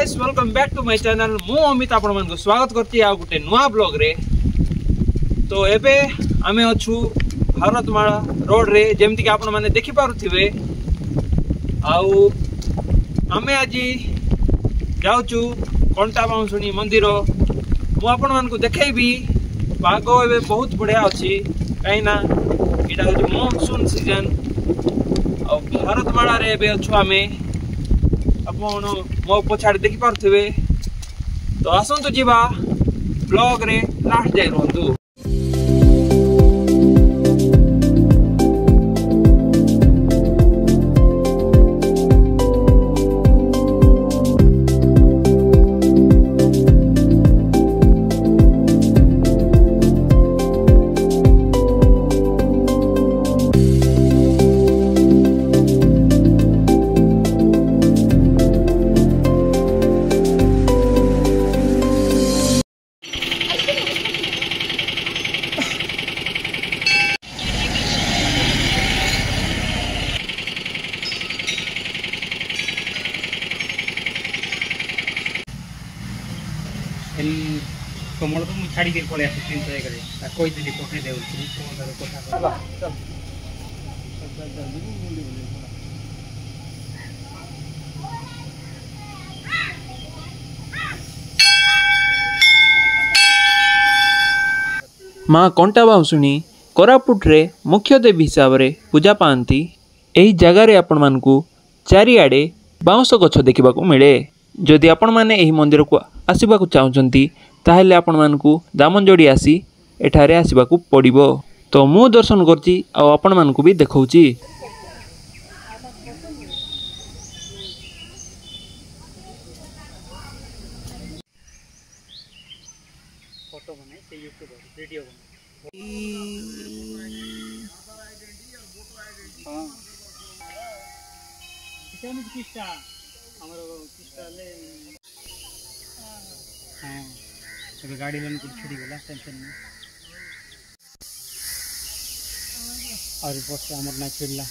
Guys welcome back to my channel. मु अमित आपण मन को स्वागत करती आ गुटे नुआ ब्लॉग रे। तो एबे आमे अछु भारतमाला रोड रे, जेमति कि आपण माने देखि पारुथिबे। आउ आमे आज जाउछु कंटा बाउंसुनी मंदिर। मु आपण मन को देखैबी पाग एबे बहुत बढ़िया अछि, काइना इटा हो मॉनसून सीजन। आ भारतमाला रे एबे अछु आमे आपण मो पछाड़ देखि पारुथिबे। तो आसंतु जीवा ब्लॉग रे लास्ट जाय रहंतु। कमल तो मुझे छाड़ी के पड़े 301 रे कोई दिन पकड़े दे कौन तार कथा चल माँ कंटा बाउंसुनी कोरापुट रे मुख्य देवी हिसाब से पूजा पाती। यही जगार आपण मानकु चारिआडे बाउंस गछ देखा मिले। जदि आपण माने एही मंदिर को आसवाक चाहते ताहले आपण मानकु दामनजोड़ी आसी एठारे आसवाक पड़िबो। तो मु दर्शन करची आ आपण मानकु भी देखौची। फोटो बने से यूट्यूब वीडियो बने हां किसान किस्ता हमरो किस्ता ले हां तो गाड़ी लोन को छुड़ी गला टेंशन में और बस हमर ना छुड़ला।